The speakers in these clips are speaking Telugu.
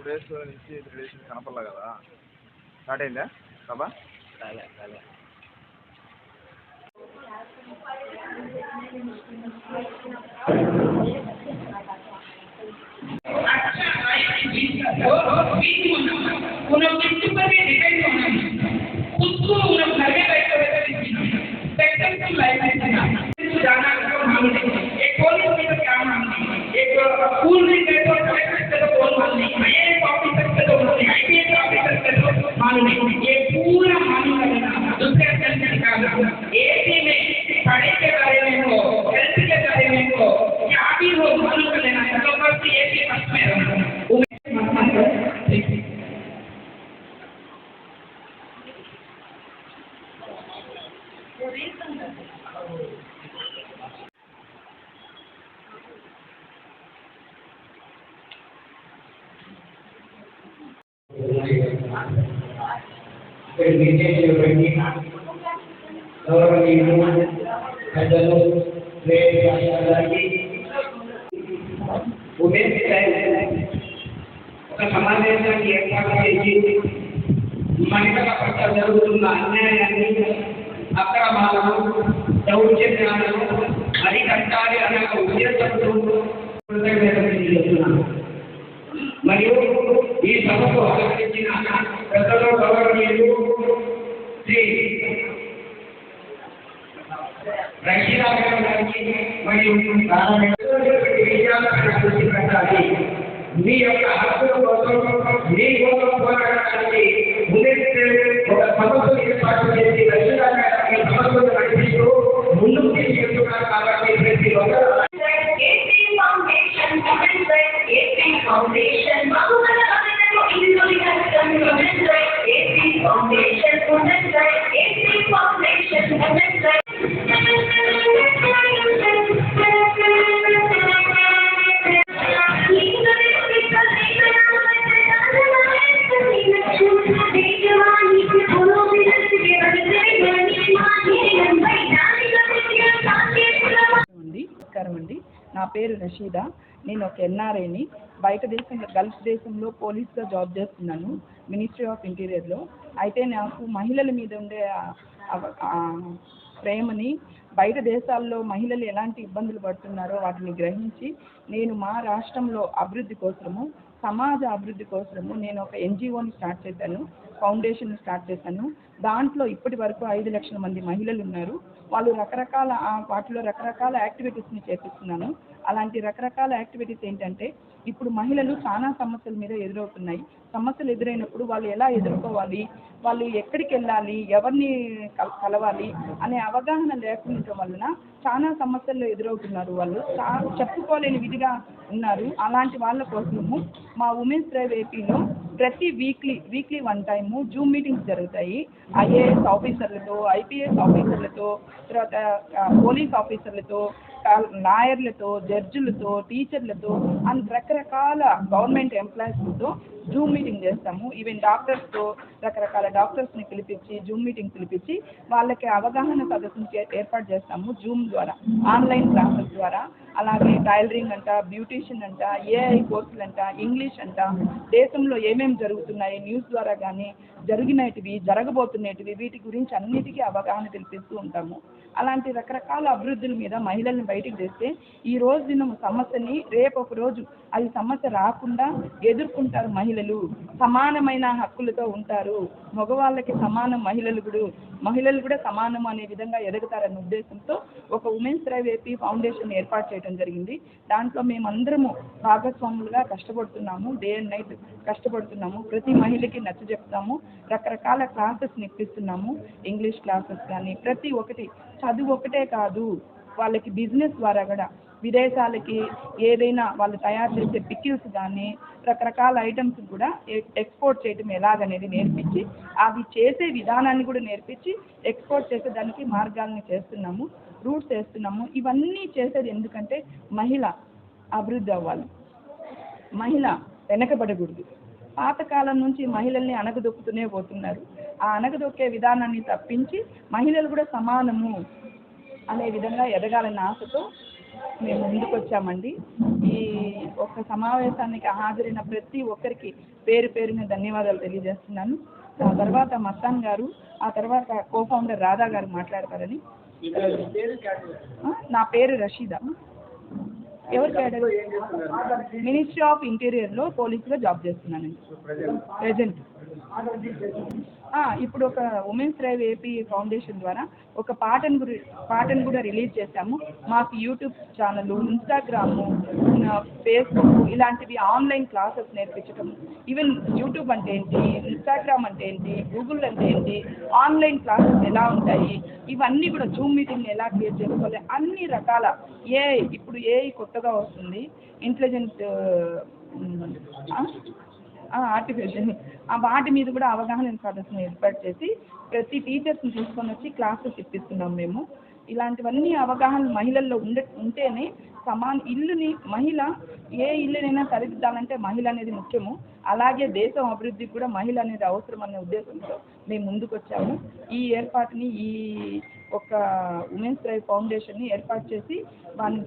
2 days నుంచి 3 days నుంచి కనపడలే కదా, స్టార్ట్ అయిందా సభ? కాలే ये पूरा मालूम लगना दूसरे कंट्री का एसी में पढ़ाई के बारे में हो, हेल्थ के बारे में हो, क्या भी हो मालूम कर लेना है। तो बस एसी फर्स्ट में रहना। సమావేశాన్ని ఏర్పాటు చేసి మహిళల పట్ల జరుగుతున్న అన్యాయాన్ని, అక్రమాలను, దౌర్జన్యాలను అరికట్టాలి అనే ఉద్దేశంతో కృతజ్ఞతలు. మరియు ఈ సభకు ఆలోచించిన పెద్దలు గౌరవనీయులు శ్రీ రషీదా గారికి మరియు కృషి పెట్టాలి. మీ యొక్క హక్కుల కోసం, మీ కోసం పోరాడడానికి ఒక సమస్యను ఏర్పాటు చేసి రషీదా గారికి సమస్యలు నడిపిస్తూ ముందుకు తీసుకెళ్తున్నారు. కాబట్టి ప్రతి ఒక్కరు నా పేరు రషీదా. నేను ఒక ఎన్ఆర్ఐని. బయట దేశంలో గల్ఫ్ దేశంలో పోలీస్గా జాబ్ చేస్తున్నాను, మినిస్ట్రీ ఆఫ్ ఇంటీరియర్లో. అయితే నాకు మహిళల మీద ఉండే ప్రేమని, బయట దేశాల్లో మహిళలు ఎలాంటి ఇబ్బందులు పడుతున్నారో వాటిని గ్రహించి నేను మా రాష్ట్రంలో అభివృద్ధి కోసము, సమాజ అభివృద్ధి కోసము నేను ఒక ఎన్జిఓని స్టార్ట్ చేశాను, ఫౌండేషన్ స్టార్ట్ చేశాను. దాంట్లో ఇప్పటి వరకు 5 లక్షల మంది మహిళలు ఉన్నారు. వాళ్ళు వాటిలో రకరకాల యాక్టివిటీస్ని చేపిస్తున్నాను. అలాంటి రకరకాల యాక్టివిటీస్ ఏంటంటే, ఇప్పుడు మహిళలు చాలా సమస్యల మీద ఎదురవుతున్నాయి. సమస్యలు ఎదురైనప్పుడు వాళ్ళు ఎలా ఎదుర్కోవాలి, వాళ్ళు ఎక్కడికి వెళ్ళాలి, ఎవరిని కలవాలి అనే అవగాహన లేకుండా వలన చాలా సమస్యలు ఎదురవుతున్నారు. వాళ్ళు చెప్పుకోలేని విధిగా ఉన్నారు. అలాంటి వాళ్ళ కోసము మా ఉమెన్స్ డ్రైవ్ ఏపీలో ప్రతి వీక్లీ 1 టైము జూమ్ మీటింగ్స్ జరుగుతాయి. ఐఏఎస్ ఆఫీసర్లతో, ఐపీఎస్ ఆఫీసర్లతో, తర్వాత పోలీస్ ఆఫీసర్లతో, లాయర్లతో, జడ్జిలతో, టీచర్లతో అండ్ రకరకాల గవర్నమెంట్ ఎంప్లాయీస్తో జూమ్ మీటింగ్ చేస్తాము. ఈవెన్ డాక్టర్స్తో రకరకాల డాక్టర్స్ని పిలిపించి జూమ్ మీటింగ్ పిలిపించి వాళ్ళకి అవగాహన సదస్సును ఏర్పాటు చేస్తాము జూమ్ ద్వారా, ఆన్లైన్ క్లాసెస్ ద్వారా. అలాగే టైలరింగ్ అంట, బ్యూటీషియన్ అంట, ఏఐ కోర్సులు అంట, ఇంగ్లీష్ అంట, దేశంలో ఏమేమి జరుగుతున్నాయి న్యూస్ ద్వారా కానీ, జరిగినటివి, జరగబోతున్నటివి, వీటి గురించి అన్నిటికీ అవగాహన కల్పిస్తూ ఉంటాము. అలాంటి రకరకాల అభివృద్ధుల మీద మహిళల్ని బయటికి తెస్తే ఈ రోజు దిన సమస్యని రేపు ఒక రోజు అది సమస్య రాకుండా ఎదుర్కొంటారు. మహిళలు సమానమైన హక్కులతో ఉంటారు. మగవాళ్ళకి సమానం మహిళలు కూడా సమానం అనే విధంగా ఎదుగుతారన్న ఉద్దేశంతో ఒక ఉమెన్స్ డ్రైవ్ ఏపీ ఫౌండేషన్ ఏర్పాటు చేయడం జరిగింది. దాంట్లో మేమందరము భాగస్వాములుగా కష్టపడుతున్నాము. డే అండ్ నైట్ కష్టపడుతున్నాము. ప్రతి మహిళకి నచ్చజెప్తాము. రకరకాల క్లాసెస్ని ఇప్పిస్తున్నాము. ఇంగ్లీష్ క్లాసెస్ కానీ ప్రతి ఒక్కటి. చదువు ఒకటే కాదు, వాళ్ళకి బిజినెస్ ద్వారా కూడా విదేశాలకి ఏదైనా వాళ్ళు తయారు చేసే పికిల్స్ కానీ రకరకాల ఐటమ్స్ కూడా ఎక్స్పోర్ట్ చేయడం ఎలాగనేది నేర్పించి, అవి చేసే విధానాన్ని కూడా నేర్పించి ఎక్స్పోర్ట్ చేసేదానికి మార్గాల్ని చేస్తున్నాము, రూట్స్ వేస్తున్నాము. ఇవన్నీ చేసేది ఎందుకంటే మహిళ అభివృద్ధి అవ్వాలి, మహిళ వెనకబడకూడదు. పాతకాలం నుంచి మహిళల్ని అణగదొక్కుతూనే పోతున్నారు. ఆ అణగదొక్కే విధానాన్ని తప్పించి మహిళలు కూడా సమానము అనే విధంగా ఎదగాలన్న ఆశతో మేము ముందుకు వచ్చామండి. ఈ ఒక్క సమావేశానికి హాజరైన ప్రతి ఒక్కరికి పేరు పేరున ధన్యవాదాలు తెలియజేస్తున్నాను. ఆ తర్వాత మస్తాన్ గారు, ఆ తర్వాత కో ఫౌండర్ రాధా గారు మాట్లాడతారని. నా పేరు రషీదా. ఎవరు కేడర్? మినిస్ట్రీ ఆఫ్ ఇంటీరియర్లో పోలీసుగా జాబ్ చేస్తున్నానండి ప్రజెంట్. ఇప్పుడు ఒక ఉమెన్స్ డ్రైవ్ ఏపీ ఫౌండేషన్ ద్వారా ఒక పాటను కూడా రిలీజ్ చేశాము. మాకు యూట్యూబ్ ఛానల్, ఇన్స్టాగ్రాము, ఫేస్బుక్ ఇలాంటివి ఆన్లైన్ క్లాసెస్ నేర్పించడం. ఈవెన్ యూట్యూబ్ అంటే ఏంటి, ఇన్స్టాగ్రామ్ అంటే ఏంటి, గూగుల్ అంటే ఏంటి, ఆన్లైన్ క్లాసెస్ ఎలా ఉంటాయి, ఇవన్నీ కూడా జూమ్ మీటింగ్ ఎలా క్రియేట్ చేసుకోవాలి, అన్ని రకాల ఇప్పుడు కొత్తగా వస్తుంది ఇంటెలిజెంట్ ఆర్టిఫిషియల్, వాటి మీద కూడా అవగాహన సదస్సును ఏర్పాటు చేసి ప్రతి టీచర్స్ని తీసుకొని వచ్చి క్లాసెస్ ఇప్పిస్తున్నాం మేము. ఇలాంటివన్నీ అవగాహన మహిళల్లో ఉంటేనే మహిళ ఏ ఇల్లునైనా సరిదిద్దాలంటే మహిళ అనేది ముఖ్యము. అలాగే దేశం అభివృద్ధికి కూడా మహిళ అనేది అవసరం అనే ఉద్దేశంతో మేము ముందుకు వచ్చాము. ఈ ఏర్పాటుని ఒక ఉమెన్స్ డ్రైవ్ ఫౌండేషన్ని ఏర్పాటు చేసి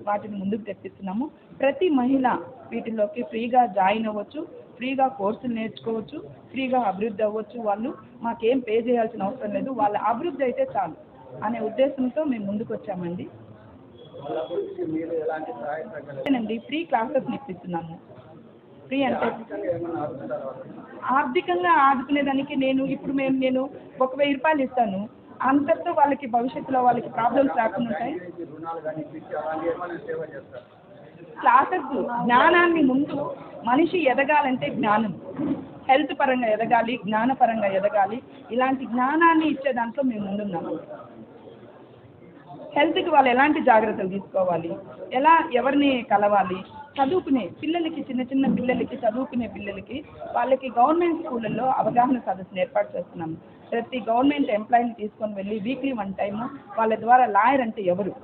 వాటిని ముందుకు తెప్పిస్తున్నాము. ప్రతి మహిళ వీటిలోకి ఫ్రీగా జాయిన్ అవ్వచ్చు, ఫ్రీగా కోర్సులు నేర్చుకోవచ్చు, ఫ్రీగా అభివృద్ధి అవ్వచ్చు. వాళ్ళు మాకేం పే చేయాల్సిన అవసరం లేదు, వాళ్ళ అభివృద్ధి అయితే చాలు అనే ఉద్దేశంతో మేము ముందుకు వచ్చామండి. Free classes ఇప్పిస్తున్నాము. ఫ్రీ అంటే ఆర్థికంగా ఆదుకునేదానికి నేను 1,000 రూపాయలు ఇస్తాను. అంతటితో వాళ్ళకి భవిష్యత్తులో వాళ్ళకి ప్రాబ్లమ్స్ రాకుండా ఉంటాయి. క్లాసెస్ జ్ఞానాన్ని ముందు మనిషి ఎదగాలంటే జ్ఞానం, హెల్త్ పరంగా ఎదగాలి, జ్ఞానపరంగా ఎదగాలి. ఇలాంటి జ్ఞానాన్ని ఇచ్చే దాంట్లో మేము ముందున్నాము. హెల్త్కి వాళ్ళు ఎలాంటి జాగ్రత్తలు తీసుకోవాలి, ఎవరిని కలవాలి, చదువుకునే పిల్లలకి, చిన్న పిల్లలకి, చదువుకునే పిల్లలకి వాళ్ళకి గవర్నమెంట్ స్కూళ్ళల్లో అవగాహన సదస్సును ఏర్పాటు చేస్తున్నాము. ప్రతి గవర్నమెంట్ ఎంప్లాయీని తీసుకొని వెళ్ళి వీక్లీ 1 టైం వాళ్ళ ద్వారా లాయర్ అంటే ఎవరు,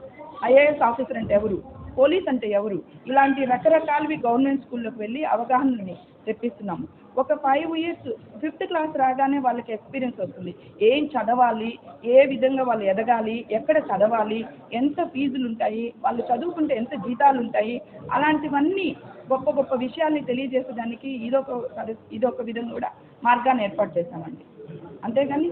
ఐఏఎస్ ఆఫీసర్ అంటే ఎవరు, పోలీస్ అంటే ఎవరు, ఇలాంటి రకరకాలవి గవర్నమెంట్ స్కూల్లోకి వెళ్ళి అవగాహనని తెప్పిస్తున్నాము. ఒక 5 years 5th క్లాస్ రాగానే వాళ్ళకి ఎక్స్పీరియన్స్ వస్తుంది. ఏం చదవాలి, ఏ విధంగా వాళ్ళు ఎదగాలి, ఎక్కడ చదవాలి, ఎంత ఫీజులు ఉంటాయి, వాళ్ళు చదువుకుంటే ఎంత జీతాలు ఉంటాయి, అలాంటివన్నీ గొప్ప విషయాల్ని తెలియజేసేదానికి ఇదొక విధంగా కూడా మార్గాన్ని ఏర్పాటు చేశామండి. అంతేగాని